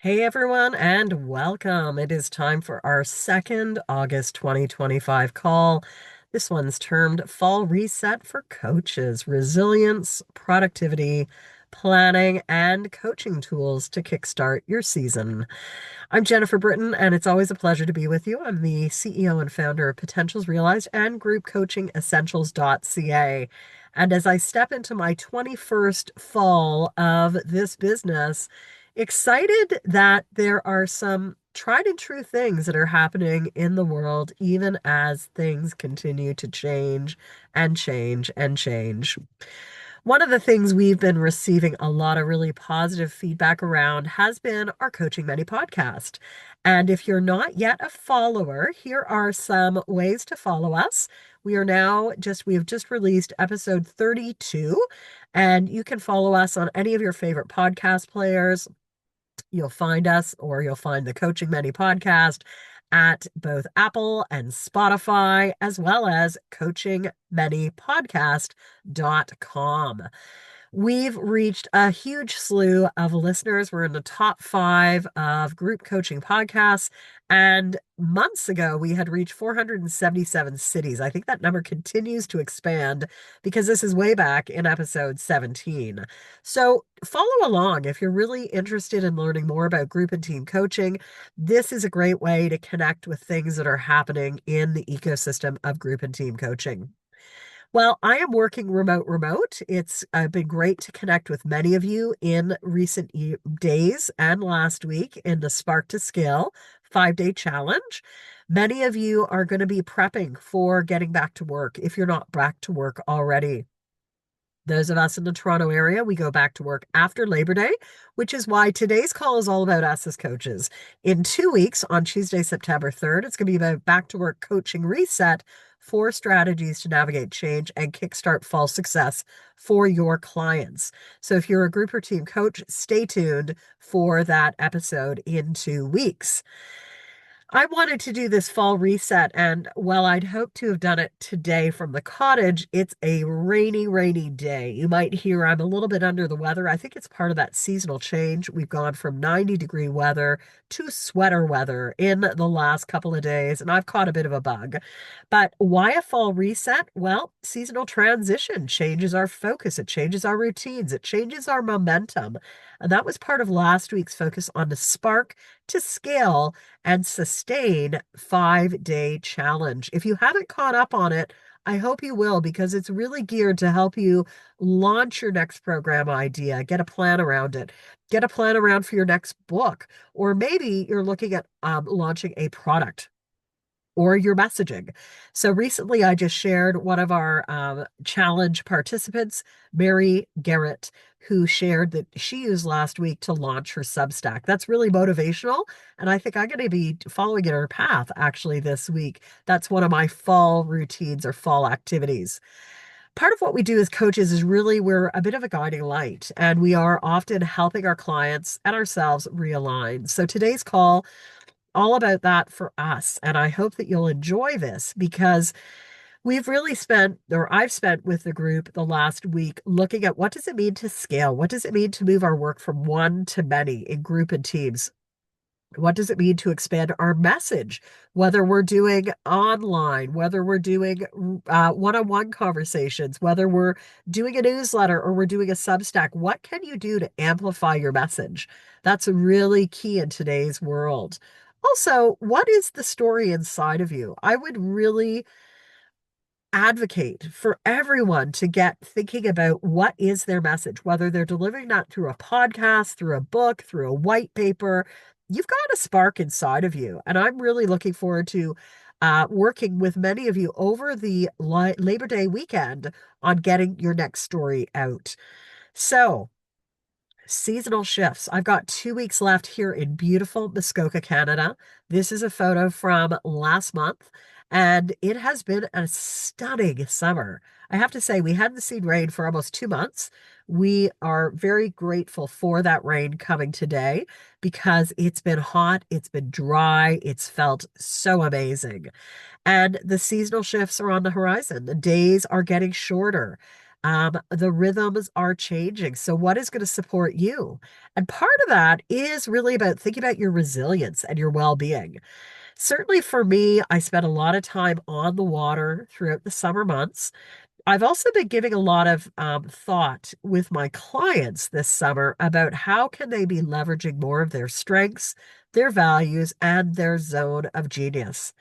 Hey everyone, and welcome. It is time for our second August 2025 call. This one's termed Fall Reset for Coaches: Resilience, Productivity, Planning, and Coaching Tools to Kickstart Your Season. I'm Jennifer Britton, and it's always a pleasure to be with you. I'm the CEO and founder of Potentials Realized and GroupCoachingEssentials.ca. And as I step into my 21st fall of this business, excited that there are some tried and true things that are happening in the world, even as things continue to change and change and change. One of the things we've been receiving a lot of really positive feedback around has been our Coaching Many podcast. And if you're not yet a follower, here are some ways to follow us. We have just released episode 32, and you can follow us on any of your favorite podcast players. You'll find us, or you'll find the Coaching Many podcast at both Apple and Spotify, as well as coachingmanypodcast.com. We've reached a huge slew of listeners. We're in the top 5 of group coaching podcasts. And months ago, we had reached 477 cities. I think that number continues to expand because this is way back in episode 17. So follow along if you're really interested in learning more about group and team coaching. This is a great way to connect with things that are happening in the ecosystem of group and team coaching. Well, I am working remote. It's been great to connect with many of you in recent days and last week in the Spark to Scale 5-day challenge. Many of you are going to be prepping for getting back to work if you're not back to work already. Those of us in the Toronto area, we go back to work after Labor Day, which is why today's call is all about us as coaches. In 2 weeks, on Tuesday, September 3rd, it's going to be about back to work coaching reset, 4 strategies to navigate change and kickstart fall success for your clients. So if you're a group or team coach, stay tuned for that episode in 2 weeks. I wanted to do this fall reset, and while I'd hoped to have done it today from the cottage, it's a rainy, rainy day. You might hear I'm a little bit under the weather. I think it's part of that seasonal change. We've gone from 90-degree weather to sweater weather in the last couple of days, and I've caught a bit of a bug. But why a fall reset? Well, seasonal transition changes our focus, it changes our routines, it changes our momentum. And that was part of last week's focus on the Spark to Scale and Sustain 5-day challenge. If you haven't caught up on it, I hope you will, because it's really geared to help you launch your next program idea, get a plan around it, get a plan around for your next book, or maybe you're looking at launching a product or your messaging. So recently, I just shared one of our challenge participants, Mary Garrett, who shared that she used last week to launch her Substack. That's really motivational. And I think I'm going to be following in her path actually this week. That's one of my fall routines or fall activities. Part of what we do as coaches is really we're a bit of a guiding light, and we are often helping our clients and ourselves realign. So today's call all about that for us. And I hope that you'll enjoy this because we've really spent, or I've spent with the group the last week looking at what does it mean to scale? What does it mean to move our work from one to many in group and teams? What does it mean to expand our message? Whether we're doing online, whether we're doing one-on-one conversations, whether we're doing a newsletter or we're doing a Substack, what can you do to amplify your message? That's really key in today's world. Also, what is the story inside of you? I would really advocate for everyone to get thinking about what is their message, whether they're delivering that through a podcast, through a book, through a white paper. You've got a spark inside of you. And I'm really looking forward to working with many of you over the Labor Day weekend on getting your next story out. So, seasonal shifts. I've got 2 weeks left here in beautiful Muskoka, Canada. This is a photo from last month, and it has been a stunning summer. I have to say, we hadn't seen rain for almost 2 months. We are very grateful for that rain coming today because it's been hot, it's been dry, it's felt so amazing. And the seasonal shifts are on the horizon. The days are getting shorter. The rhythms are changing. So, what is going to support you? And part of that is really about thinking about your resilience and your well-being. Certainly for me, I spent a lot of time on the water throughout the summer months. I've also been giving a lot of thought with my clients this summer about how can they be leveraging more of their strengths, their values, and their zone of genius.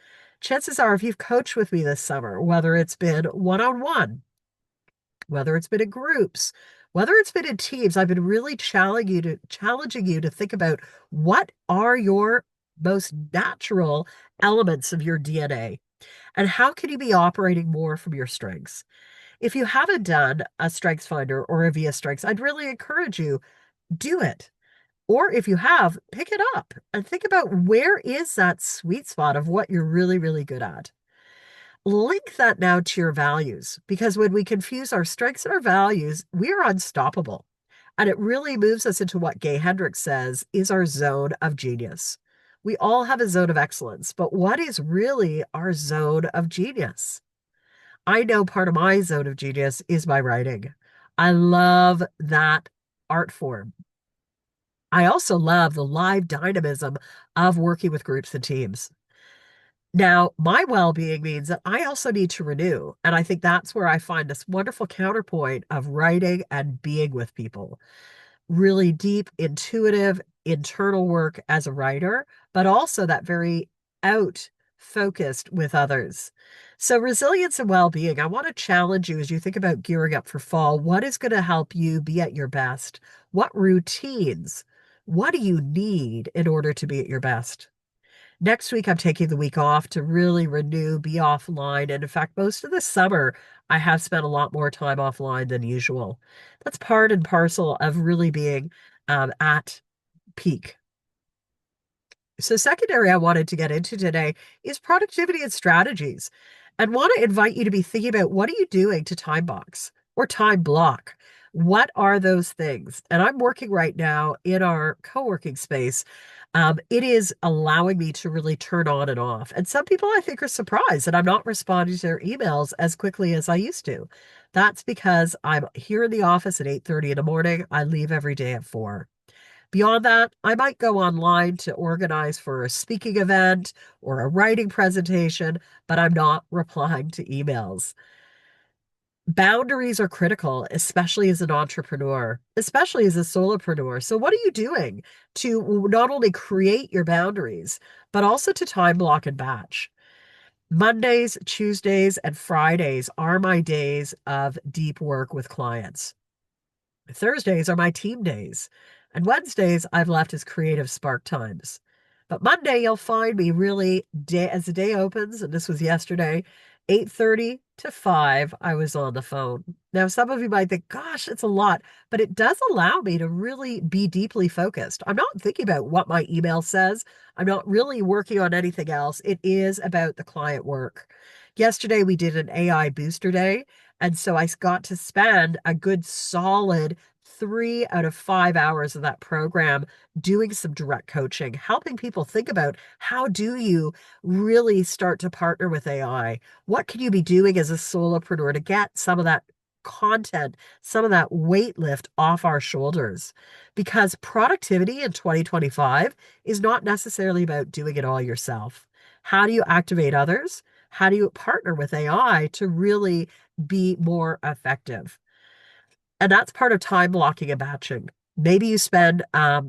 Chances are, if you've coached with me this summer, whether it's been one-on-one, whether it's been in groups, whether it's been in teams, I've been really challenging you to think about what are your most natural elements of your DNA and how can you be operating more from your strengths. If you haven't done a Strengths Finder or a VS Strengths, I'd really encourage you, do it. Or if you have, pick it up and think about where is that sweet spot of what you're really, really good at. Link that now to your values, because when we confuse our strengths and our values, we are unstoppable. And it really moves us into what Gay Hendricks says is our zone of genius. We all have a zone of excellence, but what is really our zone of genius? I know part of my zone of genius is my writing. I love that art form. I also love the live dynamism of working with groups and teams. Now, my well-being means that I also need to renew. And I think that's where I find this wonderful counterpoint of writing and being with people. Really deep, intuitive, internal work as a writer, but also that very out focused with others. So, resilience and well being, I want to challenge you as you think about gearing up for fall. What is going to help you be at your best? What routines? What do you need in order to be at your best? Next week, I'm taking the week off to really renew, be offline. And in fact, most of the summer, I have spent a lot more time offline than usual. That's part and parcel of really being at peak. So, secondary, I wanted to get into today is productivity and strategies, and want to invite you to be thinking about what are you doing to time box or time block? What are those things? And I'm working right now in our co-working space. It is allowing me to really turn on and off. And some people I think are surprised that I'm not responding to their emails as quickly as I used to. That's because I'm here in the office at 8:30 in the morning. I leave every day at 4. Beyond that, I might go online to organize for a speaking event or a writing presentation, but I'm not replying to emails. Boundaries are critical, especially as an entrepreneur, especially as a solopreneur. So, what are you doing to not only create your boundaries, but also to time block and batch? Mondays, Tuesdays, and Fridays are my days of deep work with clients. Thursdays are my team days, and Wednesdays I've left as creative spark times. But Monday you'll find me really as the day opens, and this was yesterday, 8:30 to 5, I was on the phone. Now, some of you might think, gosh, it's a lot, but it does allow me to really be deeply focused. I'm not thinking about what my email says. I'm not really working on anything else. It is about the client work. Yesterday we did an AI booster day. And so I got to spend a good solid 3 out of 5 hours of that program doing some direct coaching, helping people think about how do you really start to partner with AI? What can you be doing as a solopreneur to get some of that content, some of that weight lift off our shoulders? Because productivity in 2025 is not necessarily about doing it all yourself. How do you activate others? How do you partner with AI to really be more effective? And that's part of time blocking and batching. Maybe you spend a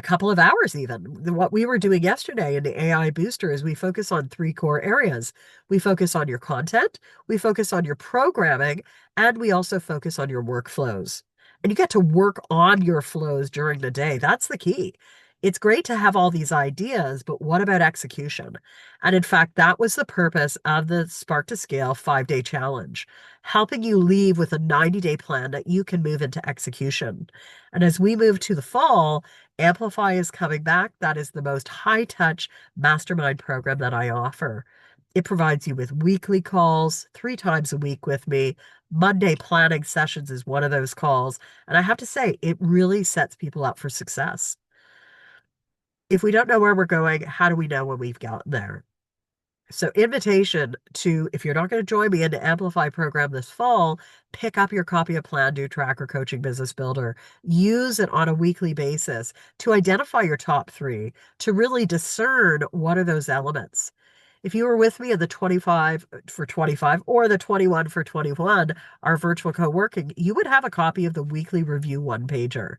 couple of hours even. What we were doing yesterday in the AI booster is we focus on three core areas. We focus on your content, we focus on your programming, and we also focus on your workflows. And you get to work on your flows during the day. That's the key. It's great to have all these ideas, but what about execution? And in fact, that was the purpose of the Spark to Scale 5-day challenge, helping you leave with a 90-day plan that you can move into execution. And as we move to the fall, Amplify is coming back. That is the most high touch mastermind program that I offer. It provides you with weekly calls, 3 times a week with me. Monday planning sessions is one of those calls. And I have to say, it really sets people up for success. If we don't know where we're going, how do we know when we've gotten there? So, invitation to, if you're not going to join me in the Amplify program this fall, pick up your copy of Plan, Do, Track, or Coaching Business Builder. Use it on a weekly basis to identify your top three, to really discern what are those elements. If you were with me in the 25 for 25 or the 21 for 21, our virtual co-working, you would have a copy of the weekly review one pager.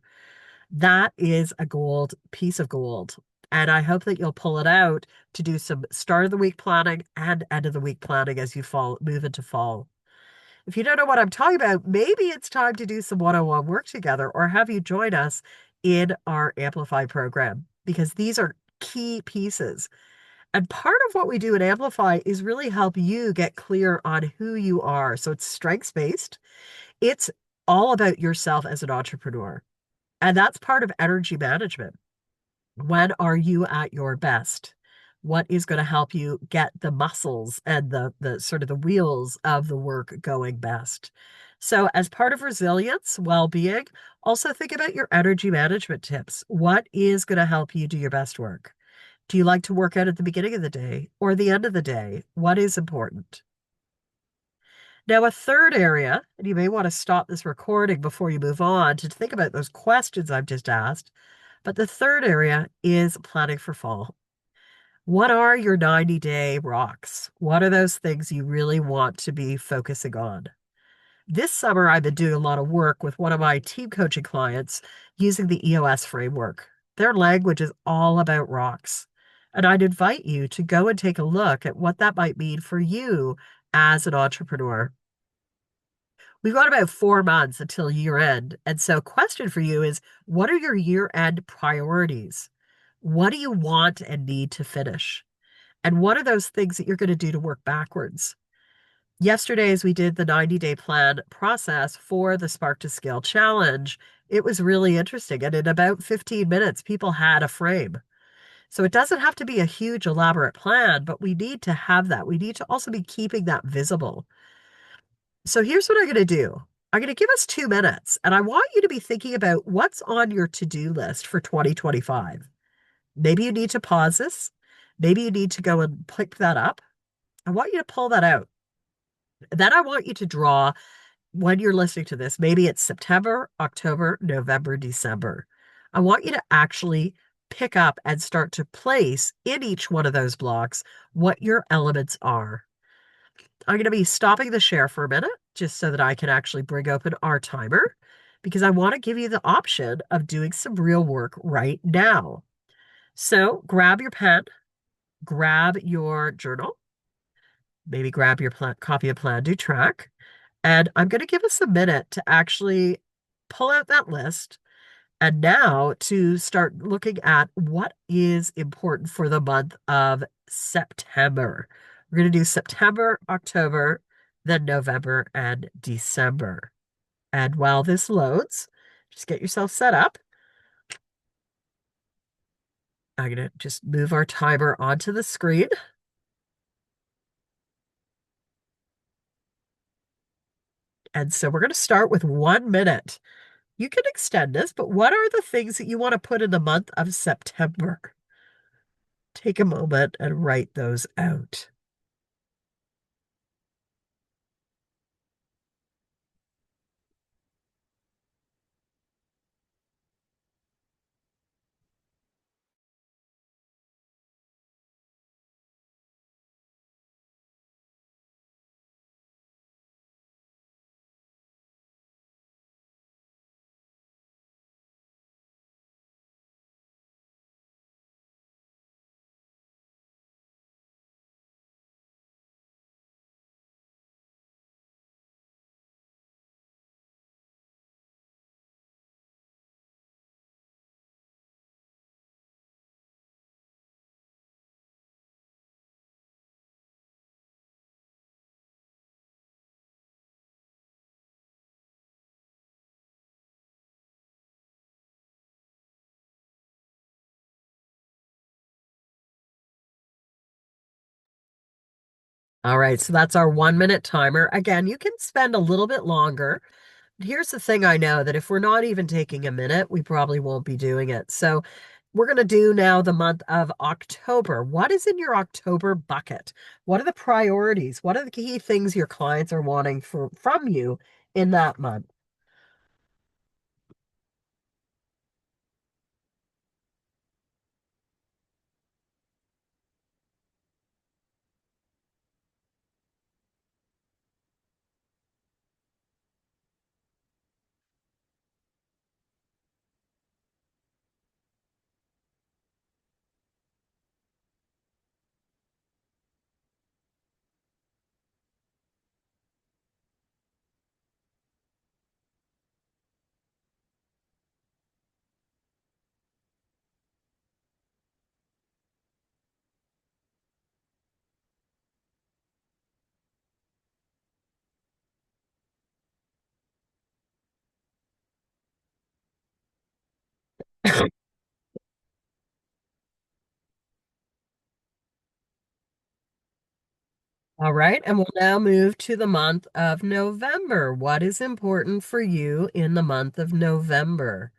That is a gold piece of gold. And I hope that you'll pull it out to do some start of the week planning and end of the week planning as you move into fall. If you don't know what I'm talking about, maybe it's time to do some one-on-one work together or have you join us in our Amplify program because these are key pieces. And part of what we do at Amplify is really help you get clear on who you are. So it's strengths based. It's all about yourself as an entrepreneur. And that's part of energy management. When are you at your best? What is going to help you get the muscles and the sort of the wheels of the work going best? So, as part of resilience, well-being, also think about your energy management tips. What is going to help you do your best work? Do you like to work out at the beginning of the day or the end of the day? What is important? Now, a third area, and you may want to stop this recording before you move on to think about those questions I've just asked. But the third area is planning for fall. What are your 90-day rocks? What are those things you really want to be focusing on? This summer, I've been doing a lot of work with one of my team coaching clients using the EOS framework. Their language is all about rocks. And I'd invite you to go and take a look at what that might mean for you as an entrepreneur. We've got about 4 months until year end. And so, question for you is what are your year end priorities? What do you want and need to finish? And what are those things that you're going to do to work backwards? Yesterday, as we did the 90-day plan process for the Spark to Scale challenge, it was really interesting. And in about 15 minutes, people had a frame. So it doesn't have to be a huge, elaborate plan, but we need to have that. We need to also be keeping that visible. So here's what I'm going to do. I'm going to give us 2 minutes, and I want you to be thinking about what's on your to-do list for 2025. Maybe you need to pause this. Maybe you need to go and pick that up. I want you to pull that out. Then I want you to draw when you're listening to this. Maybe it's September, October, November, December. I want you to actually pick up and start to place in each one of those blocks what your elements are. I'm going to be stopping the share for a minute just so that I can actually bring open our timer because I want to give you the option of doing some real work right now. So grab your pen, grab your journal, maybe grab your copy of Plan, Do, Track, and I'm going to give us a minute to actually pull out that list and now to start looking at what is important for the month of September. We're going to do September, October, then November and December. And while this loads, just get yourself set up. I'm going to just move our timer onto the screen. And so we're going to start with 1 minute. You can extend this, but what are the things that you want to put in the month of September? Take a moment and write those out. All right, so that's our 1 minute timer. Again, you can spend a little bit longer. Here's the thing I know that if we're not even taking a minute, we probably won't be doing it. So we're going to do now the month of October. What is in your October bucket? What are the priorities? What are the key things your clients are wanting from you in that month? All right, and we'll now move to the month of November. What is important for you in the month of November?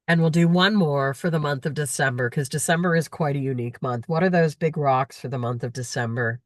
And we'll do one more for the month of December because December is quite a unique month. What are those big rocks for the month of December?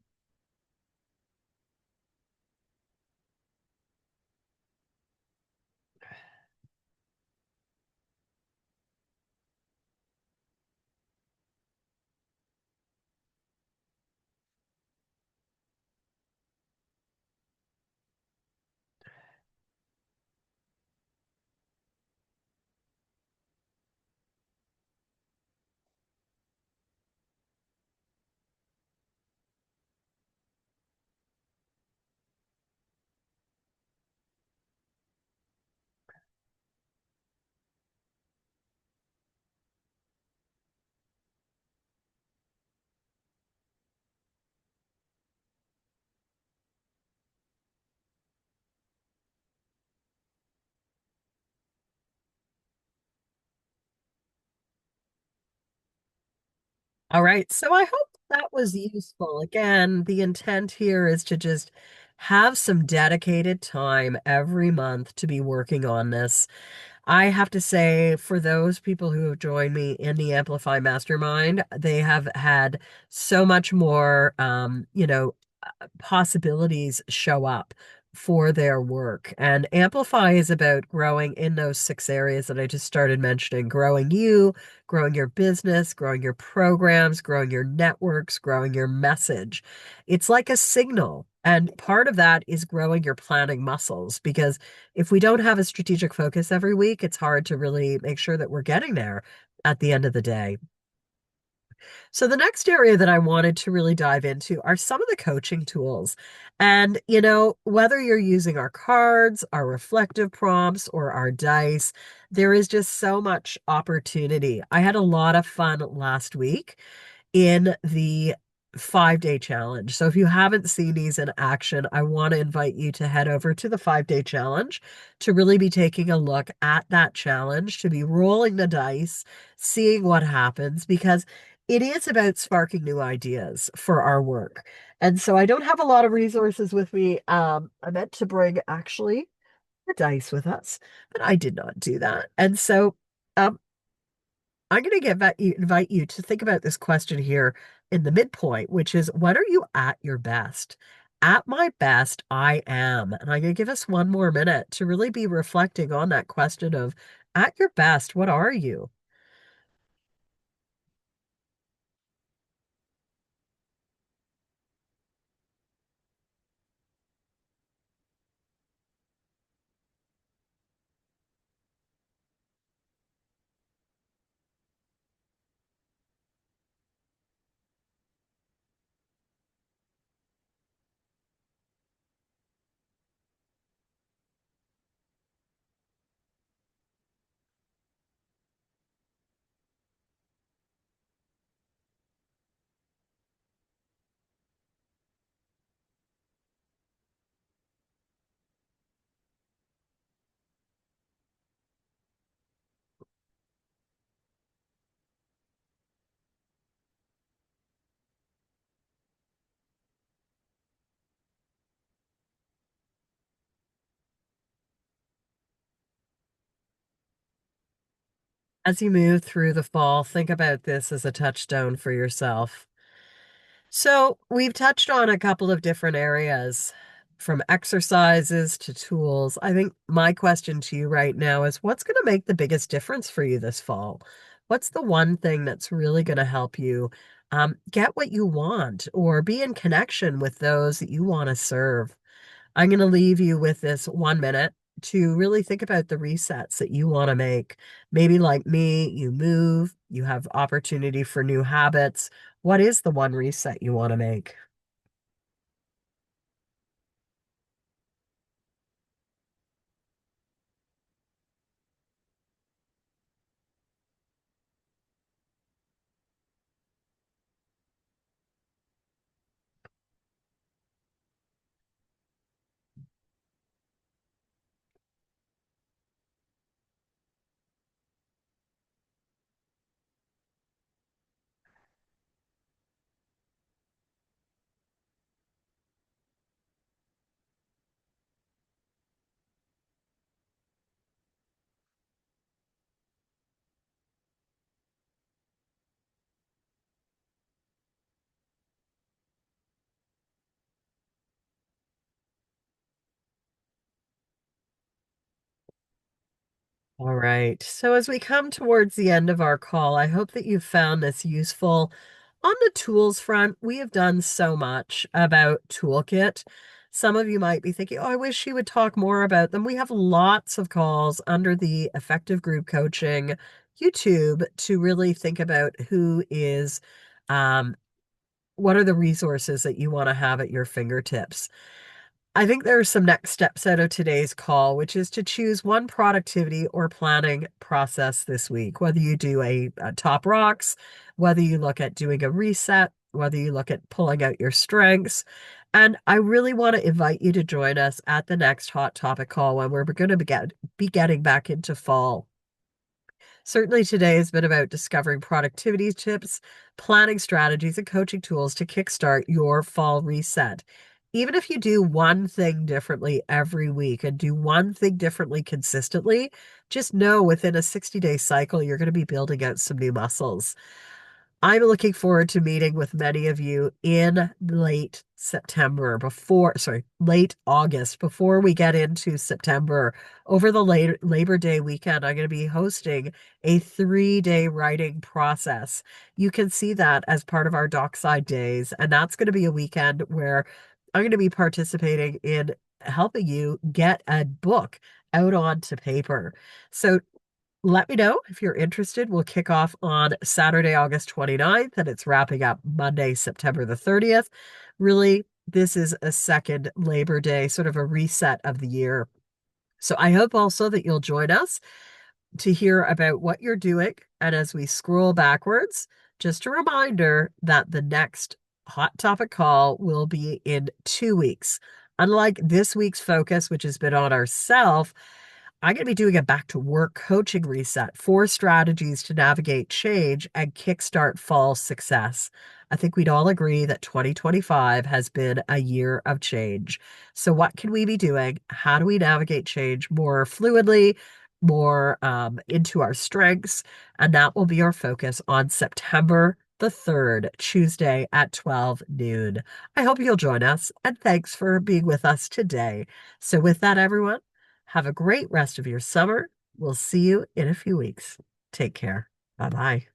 All right, so I hope that was useful. Again, the intent here is to just have some dedicated time every month to be working on this. I have to say, for those people who have joined me in the Amplify Mastermind, they have had so much more, possibilities show up for their work. And Amplify is about growing in those six areas that I just started mentioning, growing you, growing your business, growing your programs, growing your networks, growing your message. It's like a signal. And part of that is growing your planning muscles because if we don't have a strategic focus every week, it's hard to really make sure that we're getting there at the end of the day. So the next area that I wanted to really dive into are some of the coaching tools. And, whether you're using our cards, our reflective prompts, or our dice, there is just so much opportunity. I had a lot of fun last week in the 5 day challenge. So if you haven't seen these in action, I want to invite you to head over to the 5 day challenge to really be taking a look at that challenge, to be rolling the dice, seeing what happens, because it is about sparking new ideas for our work. And so I don't have a lot of resources with me. I meant to bring actually a dice with us, but I did not do that. And so um, I'm going to invite you to think about this question here in the midpoint, which is when are you at your best? At my best, I am. And I'm going to give us one more minute to really be reflecting on that question of, at your best, what are you? As you move through the fall, think about this as a touchstone for yourself. So, we've touched on a couple of different areas, from exercises to tools. I think my question to you right now is what's going to make the biggest difference for you this fall? What's the one thing that's really going to help you get what you want or be in connection with those that you want to serve? I'm going to leave you with this 1 minute to really think about the resets that you want to make. Maybe like me, you move, you have opportunity for new habits. What is the one reset you want to make? All right. So as we come towards the end of our call, I hope that you found this useful. On the tools front, we have done so much about Toolkit. Some of you might be thinking, oh, I wish she would talk more about them. We have lots of calls under the Effective Group Coaching YouTube to really think about um, what are the resources that you want to have at your fingertips. I think there are some next steps out of today's call, which is to choose one productivity or planning process this week, whether you do a top rocks, whether you look at doing a reset, whether you look at pulling out your strengths. And I really want to invite you to join us at the next hot topic call when we're going to be getting back into fall. Certainly today has been about discovering productivity tips, planning strategies, and coaching tools to kickstart your fall reset. Even if you do one thing differently every week and do one thing differently consistently, just know within a 60-day cycle, you're going to be building out some new muscles. I'm looking forward to meeting with many of you in late September late August, before we get into September. Over the Labor Day weekend, I'm going to be hosting a 3-day writing process. You can see that as part of our Dockside Days, and that's going to be a weekend where I'm going to be participating in helping you get a book out onto paper. So let me know if you're interested. We'll kick off on Saturday, August 29th, and it's wrapping up Monday, September the 30th. Really, this is a second Labor Day, sort of a reset of the year. So I hope also that you'll join us to hear about what you're doing. And as we scroll backwards, just a reminder that the next hot topic call will be in 2 weeks. Unlike this week's focus, which has been on ourself, I'm going to be doing a back to work coaching reset, 4 strategies to navigate change and kickstart fall success. I think we'd all agree that 2025 has been a year of change. So, what can we be doing? How do we navigate change more fluidly, more into our strengths? And that will be our focus on September the 3rd, Tuesday at 12 noon. I hope you'll join us, and thanks for being with us today. So, with that, everyone, have a great rest of your summer. We'll see you in a few weeks. Take care. Bye bye.